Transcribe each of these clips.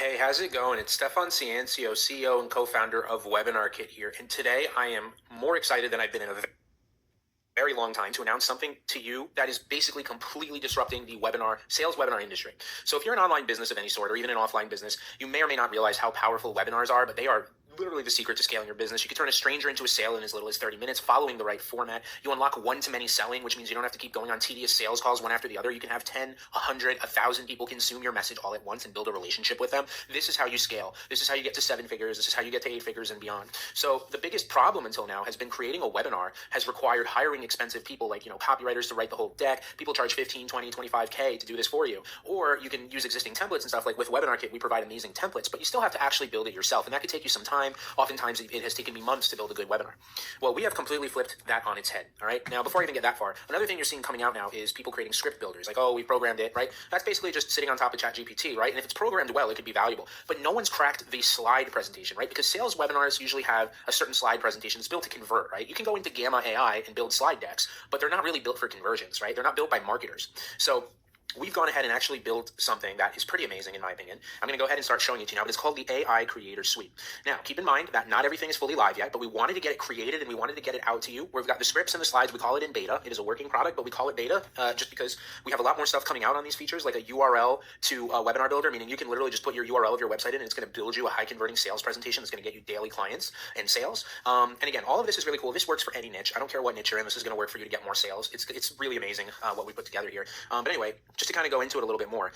Hey, how's it going? It's Stefan Ciancio, CEO and co-founder of Webinar Kit here. And today I am more excited than I've been in a very long time to announce something to you that is basically completely disrupting the sales webinar industry. So if you're an online business of any sort, or even an offline business, you may or may not realize how powerful webinars are, but they are literally the secret to scaling your business. You can turn a stranger into a sale in as little as 30 minutes following the right format. You unlock one-to-many selling, which means you don't have to keep going on tedious sales calls one after the other. You can have 10, 100, 1,000 people consume your message all at once and build a relationship with them. This is how you scale. This is how you get to 7 figures. This is how you get to 8 figures and beyond. So the biggest problem until now has been creating a webinar has required hiring expensive people like, copywriters to write the whole deck. People charge 15, 20, 25K to do this for you. Or you can use existing templates and stuff. Like with Webinar Kit, we provide amazing templates, but you still have to actually build it yourself. And that could take you some time. Oftentimes it has taken me months to build a good webinar. Well, we have completely flipped that on its head. All right. Now, before I even get that far, another thing you're seeing coming out now is people creating script builders. Like, oh, we programmed it, right? That's basically just sitting on top of ChatGPT, right? And if it's programmed well, it could be valuable. But no one's cracked the slide presentation, right? Because sales webinars usually have a certain slide presentation that's built to convert, right? You can go into Gamma AI and build slide decks, but they're not really built for conversions, right? They're not built by marketers. So we've gone ahead and actually built something that is pretty amazing in my opinion. I'm going to go ahead and start showing it to you now, but it's called the AI Creator Suite. Now, keep in mind that not everything is fully live yet, but we wanted to get it created and we wanted to get it out to you. We've got the scripts and the slides. We call it in beta. It is a working product, but we call it beta just because we have a lot more stuff coming out on these features, like a URL to a webinar builder, meaning you can literally just put your URL of your website in and it's going to build you a high converting sales presentation that's going to get you daily clients and sales. And again, all of this is really cool. This works for any niche. I don't care what niche you're in. This is going to work for you to get more sales. It's really amazing what we put together here. But anyway, just to kind of go into it a little bit more.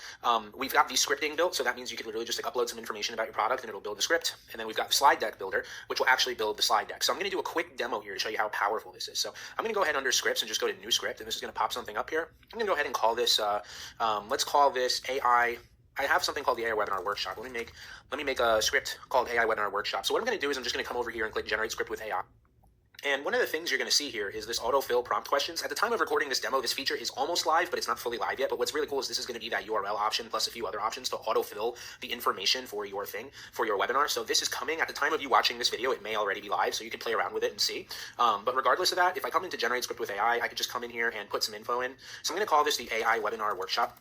We've got the scripting built, so that means you can literally just upload some information about your product and it'll build the script. And then we've got the slide deck builder, which will actually build the slide deck. So I'm going to do a quick demo here to show you how powerful this is. So I'm going to go ahead under scripts and just go to new script, and this is going to pop something up here. I'm going to go ahead and call this, let's call this AI. I have something called the AI Webinar Workshop. Let me make a script called AI Webinar Workshop. So what I'm going to do is I'm just going to come over here and click Generate Script with AI. And one of the things you're going to see here is this autofill prompt questions. At the time of recording this demo, this feature is almost live, but it's not fully live yet. But what's really cool is this is going to be that URL option plus a few other options to autofill the information for your thing, for your webinar. So this is coming at the time of you watching this video. It may already be live, so you can play around with it and see. But regardless of that, if I come into Generate Script with AI, I could just come in here and put some info in. So I'm going to call this the AI Webinar Workshop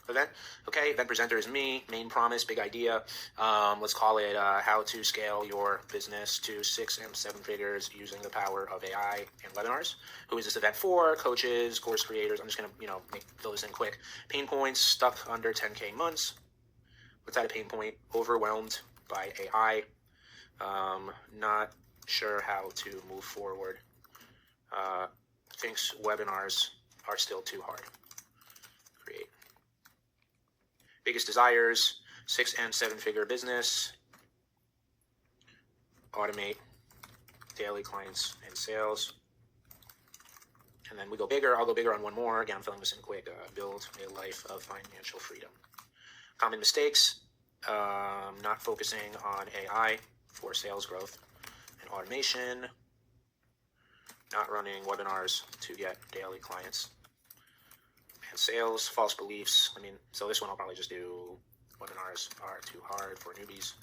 event. Okay, event presenter is me, main promise, big idea. Let's call it how to scale your business to 6 and 7 figures using the power of AI and webinars. Who is this event for? Coaches, course creators. I'm just going to, fill this in quick. Pain points, stuck under 10K months. What's that a pain point? Overwhelmed by AI. Not sure how to move forward. Thinks webinars are still too hard. Create. Biggest desires, 6 and 7 figure business, automate daily clients and sales. And then we go bigger. I'll go bigger on one more. Again, I'm filling this in quick. Build a life of financial freedom. Common mistakes, not focusing on AI for sales growth and automation, not running webinars to get daily clients and sales, false beliefs. So this one I'll probably just do webinars are too hard for newbies.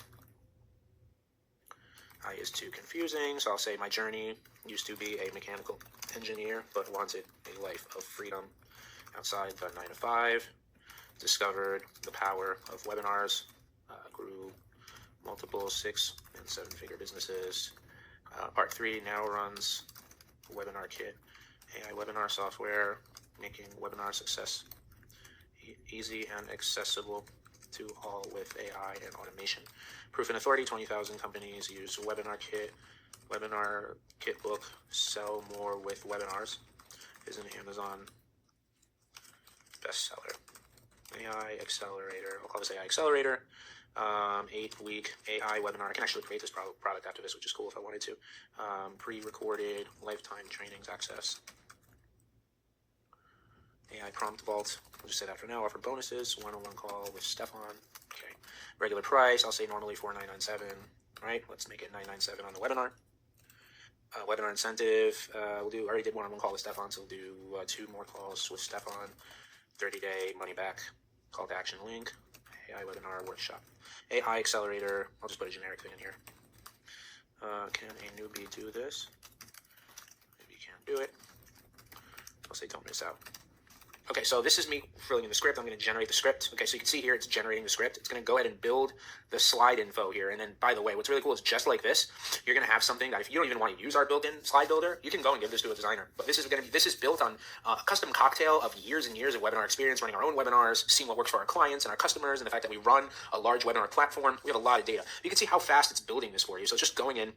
I is too confusing. So I'll say my journey used to be a mechanical engineer, but wanted a life of freedom outside the 9 to 5. Discovered the power of webinars, grew multiple 6 and 7 figure businesses. Part 3 now runs Webinar Kit, AI webinar software, making webinar success easy and accessible to all with AI and automation. Proof and authority, 20,000 companies use Webinar Kit. Webinar Kit book, sell more with webinars, is an Amazon bestseller. AI Accelerator, I'll call this AI Accelerator. 8-week AI webinar. I can actually create this product after this, which is cool if I wanted to. Pre-recorded lifetime trainings access. AI Prompt Vault, I'll just say that for now. Offer bonuses, one-on-one call with Stefan. Okay. Regular price, I'll say normally $4,997. Right, let's make it $997 on the webinar. Webinar incentive, already did one-on-one call with Stefan, so we'll do 2 more calls with Stefan. 30-day money back, call to action link, AI webinar workshop. AI Accelerator, I'll just put a generic thing in here. Can a newbie do this? Maybe you can't do it. I'll say don't miss out. Okay, so this is me filling in the script. I'm going to generate the script. Okay, so you can see here it's generating the script. It's going to go ahead and build the slide info here. And then, by the way, what's really cool is just like this, you're going to have something that if you don't even want to use our built-in slide builder, you can go and give this to a designer. But this is built on a custom cocktail of years and years of webinar experience, running our own webinars, seeing what works for our clients and our customers, and the fact that we run a large webinar platform. We have a lot of data. You can see how fast it's building this for you. So it's just going in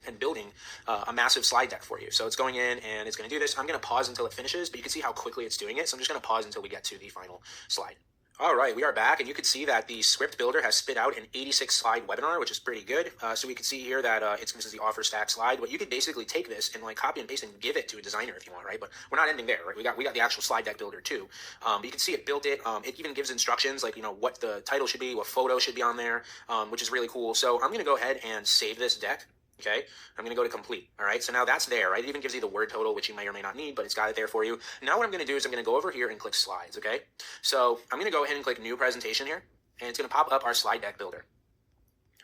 and building a massive slide deck for you. So it's going in and it's going to do this. I'm going to pause until it finishes, but you can see how quickly it's doing it. So I'm just going to pause until we get to the final slide. All right, we are back, and you can see that the script builder has spit out an 86 slide webinar, which is pretty good. So we can see here that this is the offer stack slide. But you could basically take this and like copy and paste and give it to a designer if you want, right? But we're not ending there, right? We got the actual slide deck builder too. But you can see it built it. It even gives instructions like what the title should be, what photo should be on there, which is really cool. So I'm going to go ahead and save this deck. Okay, I'm going to go to complete. All right, so now that's there, right? It even gives you the word total, which you may or may not need, but it's got it there for you. Now what I'm going to do is I'm going to go over here and click slides. Okay, so I'm going to go ahead and click new presentation here, and it's going to pop up our slide deck builder.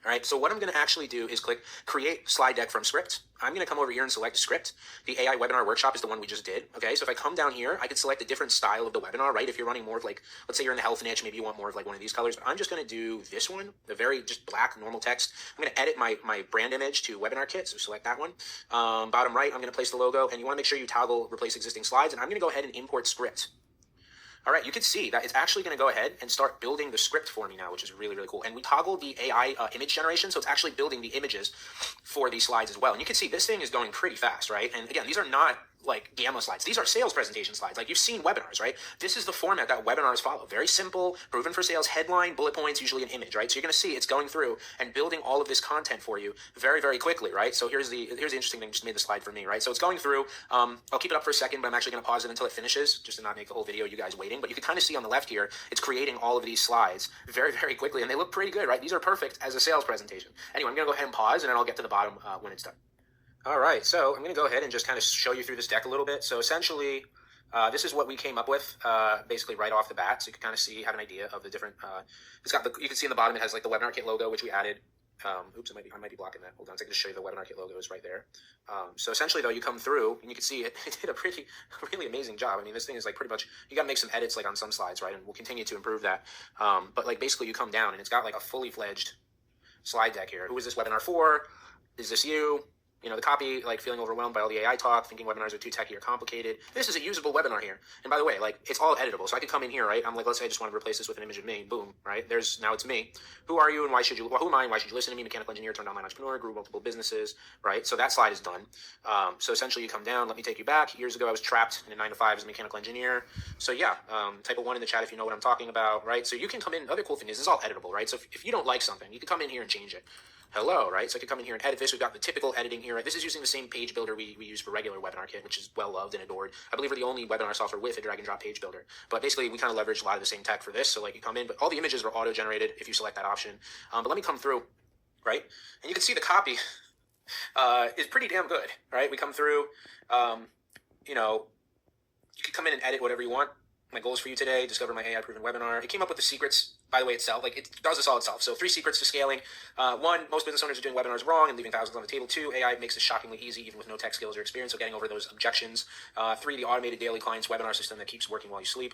All right, so what I'm going to actually do is click create slide deck from script. I'm going to come over here and select a script. The AI webinar workshop is the one we just did. Okay, so if I come down here, I can select a different style of the webinar, right? If you're running more of like, let's say you're in the health niche, maybe you want more of like one of these colors. But I'm just going to do this one, the very just black normal text. I'm going to edit my brand image to webinar kit, so select that one. Bottom right, I'm going to place the logo, and you want to make sure you toggle replace existing slides, and I'm going to go ahead and import script. All right, you can see that it's actually going to go ahead and start building the script for me now, which is really, really cool. And we toggled the AI image generation, so it's actually building the images for these slides as well. And you can see this thing is going pretty fast, right? And again, these are not like gamma slides. These are sales presentation slides. Like you've seen webinars, right? This is the format that webinars follow. Very simple, proven for sales, headline, bullet points, usually an image, right? So you're going to see it's going through and building all of this content for you very, very quickly, right? So here's the interesting thing. Just made the slide for me, right? So it's going through. I'll keep it up for a second, but I'm actually going to pause it until it finishes, just to not make the whole video you guys waiting. But you can kind of see on the left here, it's creating all of these slides very, very quickly, and they look pretty good, right? These are perfect as a sales presentation. Anyway, I'm going to go ahead and pause, and then I'll get to the bottom when it's done. All right, so I'm going to go ahead and just kind of show you through this deck a little bit. So essentially, this is what we came up with basically right off the bat. So you can kind of have an idea of the different, it's got you can see in the bottom, it has like the webinar kit logo, which we added. Oops, I might be blocking that. Hold on, so I can just show you the webinar kit logo is right there. So essentially though, you come through and you can see it did a really amazing job. I mean, this thing is like pretty much, you got to make some edits like on some slides, right? And we'll continue to improve that. But like basically you come down and it's got like a fully fledged slide deck here. Who is this webinar for? Is this you? You know, the copy, like feeling overwhelmed by all the AI talk, thinking webinars are too techy or complicated. This is a usable webinar here. And by the way, like it's all editable. So I could come in here, right? I'm like, let's say I just want to replace this with an image of me. Boom, right? Now it's me. Who are you and why should you, well, who am I and why should you listen to me? Mechanical engineer, turned online entrepreneur, grew multiple businesses, right? So that slide is done. So essentially you come down, let me take you back. Years ago, I was trapped in a 9-to-5 as a mechanical engineer. So yeah, type a 1 in the chat if you know what I'm talking about, right? So you can come in, other cool thing is this is all editable, right? So if you don't like something, you can come in here and change it. Hello, right? So I could come in here and edit this. We've got the typical editing here. Right? This is using the same page builder we use for regular Webinar Kit, which is well loved and adored. I believe we're the only webinar software with a drag and drop page builder. But basically, we kind of leverage a lot of the same tech for this. So like you come in, but all the images are auto-generated if you select that option. But let me come through, right? And you can see the copy is pretty damn good, right? We come through, you know, you can come in and edit whatever you want. My goals for you today, discover my AI-proven webinar. It came up with the secrets, by the way, itself. Like, it does this all itself. So 3 secrets to scaling. 1, most business owners are doing webinars wrong and leaving thousands on the table. 2, AI makes this shockingly easy, even with no tech skills or experience, so getting over those objections. 3, the automated daily clients webinar system that keeps working while you sleep.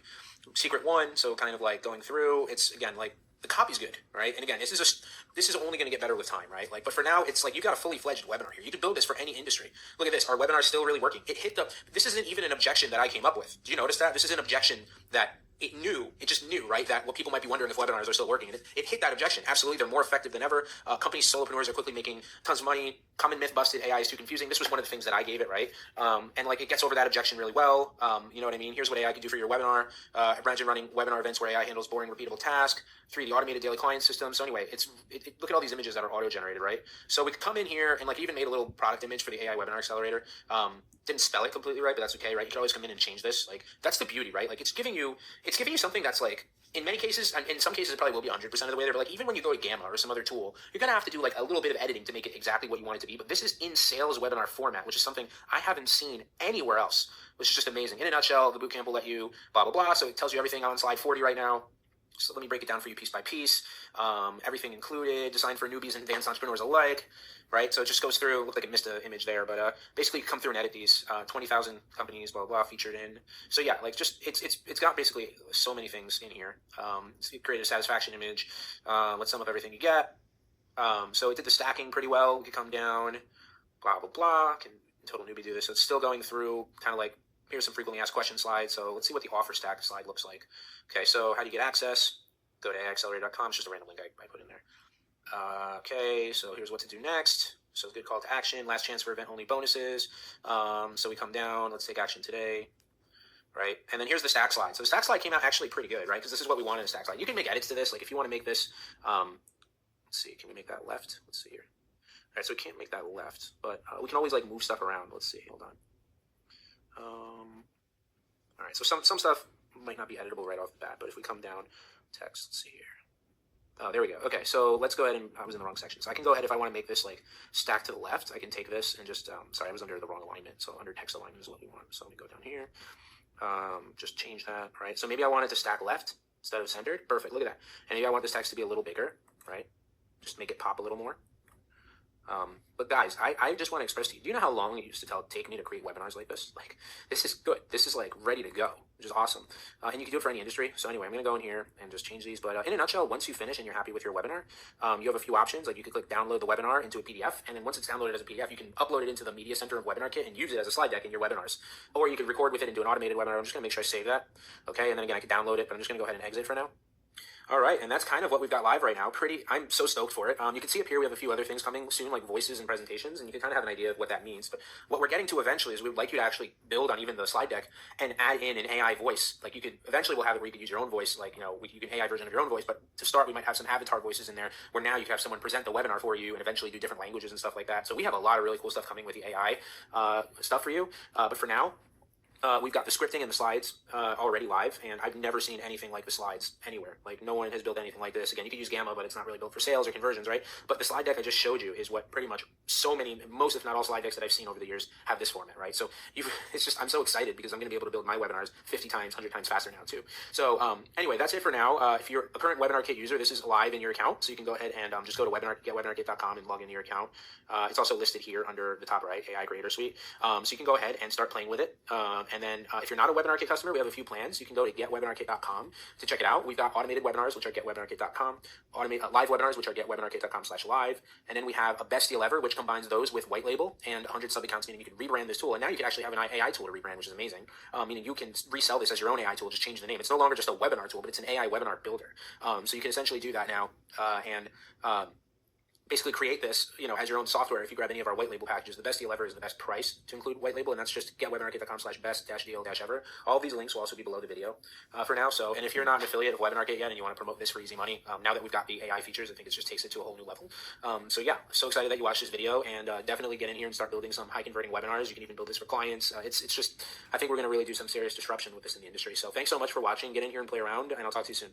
Secret 1, so kind of like going through, it's, again, like, the copy's good, right? And again, this is only going to get better with time, right? Like, but for now, it's like you got a fully fledged webinar here. You can build this for any industry. Look at this. Our webinar is still really working. It hit this isn't even an objection that I came up with. Do you notice that? This is an objection that it just knew, right? That what people might be wondering if webinars are still working. And it hit that objection. Absolutely. They're more effective than ever. Companies, solopreneurs are quickly making tons of money. Common myth busted. AI is too confusing. This was one of the things that I gave it, right? And like it gets over that objection really well. You know what I mean? Here's what AI can do for your webinar. Imagine running webinar events where AI handles boring, repeatable tasks. 3, the automated daily client system. So anyway, look at all these images that are auto-generated, right? So we could come in here and like even made a little product image for the AI webinar accelerator. Didn't spell it completely right, but that's okay, right? You can always come in and change this. Like that's the beauty, right? Like it's giving you something that's like, in many cases, and in some cases it probably will be 100% of the way there, but like even when you go to Gamma or some other tool, you're going to have to do like a little bit of editing to make it exactly what you want it to be. But this is in sales webinar format, which is something I haven't seen anywhere else, which is just amazing. In a nutshell, the bootcamp will let you blah, blah, blah. So it tells you everything on slide 40 right now. So let me break it down for you piece by piece. Everything included, designed for newbies and advanced entrepreneurs alike, right? So it just goes through. Looked like it missed an image there, but basically you come through and edit these. 20,000 companies, blah, blah, blah, featured in. So yeah, like just it's got basically so many things in here. So you create a satisfaction image. Let's sum up everything you get. So it did the stacking pretty well. We could come down, blah, blah, blah. Can total newbie do this? So it's still going through kind of like, here's some frequently asked questions slides. So let's see what the offer stack slide looks like. Okay, so how do you get access? Go to aiaccelerator.com. It's just a random link I put in there. Okay, so here's what to do next. So good call to action. Last chance for event-only bonuses. So we come down. Let's take action today. Right, and then here's the stack slide. So the stack slide came out actually pretty good, right? Because this is what we want in a stack slide. You can make edits to this. Like if you want to make this, let's see, can we make that left? Let's see here. All right, so we can't make that left, but we can always like move stuff around. Let's see, hold on. All right, so some stuff might not be editable right off the bat, but if we come down, text, let's see here. Oh, there we go. Okay, so let's go ahead and, I was in the wrong section. So I can go ahead, if I want to make this like stack to the left, I can take this and just, sorry, I was under the wrong alignment. So under text alignment is what we want. So let me go down here, just change that, right? So maybe I want it to stack left instead of centered. Perfect, look at that. And maybe I want this text to be a little bigger, right? Just make it pop a little more. But guys, I just want to express to you, do you know how long it used to take me to create webinars like this? Like, this is good. This is like ready to go, which is awesome. And you can do it for any industry. So anyway, I'm going to go in here and just change these. But in a nutshell, once you finish and you're happy with your webinar, you have a few options. Like you can click download the webinar into a PDF. And then once it's downloaded as a PDF, you can upload it into the media center of Webinar Kit and use it as a slide deck in your webinars. Or you can record with it and do an automated webinar. I'm just going to make sure I save that. Okay. And then again, I can download it, but I'm just going to go ahead and exit for now. All right, and that's kind of what we've got live right now. I'm so stoked for it. You can see up here we have a few other things coming soon, like voices and presentations, and you can kind of have an idea of what that means. But what we're getting to eventually is we would like you to actually build on even the slide deck and add in an AI voice. Like you could, eventually we'll have it where you could use your own voice, like, you can AI version of your own voice, but to start, we might have some avatar voices in there where now you can have someone present the webinar for you and eventually do different languages and stuff like that. So we have a lot of really cool stuff coming with the AI stuff for you. But for now, we've got the scripting and the slides already live, and I've never seen anything like the slides anywhere. Like no one has built anything like this. Again, you could use Gamma, but it's not really built for sales or conversions, right? But the slide deck I just showed you is what pretty much most if not all slide decks that I've seen over the years have this format, right? So it's just, I'm so excited because I'm going to be able to build my webinars 50 times, 100 times faster now too. So anyway, that's it for now. If you're a current Webinar Kit user, this is live in your account, so you can go ahead and just go to getwebinarkit.com and log into your account. It's also listed here under the top right, AI Creator Suite. So you can go ahead and start playing with it. And then if you're not a Webinar Kit customer, we have a few plans. You can go to getwebinarkit.com to check it out. We've got automated webinars, which are getwebinarkit.com, live webinars, which are getwebinarkit.com/live, and then we have a best deal ever, which combines those with white label and 100 sub accounts, meaning you can rebrand this tool. And now you can actually have an AI tool to rebrand, which is amazing. Meaning you can resell this as your own AI tool, just change the name. It's no longer just a webinar tool, but it's an AI webinar builder. So you can essentially do that now and basically create this, as your own software. If you grab any of our white label packages, the best deal ever is the best price to include white label, and that's just getwebinarkit.com/best-deal-ever. All of these links will also be below the video for now. So, and if you're not an affiliate of Webinar Kit yet and you want to promote this for easy money, now that we've got the AI features, I think it just takes it to a whole new level. So yeah, so excited that you watched this video, and definitely get in here and start building some high converting webinars. You can even build this for clients. It's just, I think we're going to really do some serious disruption with this in the industry. So thanks so much for watching. Get in here and play around, and I'll talk to you soon.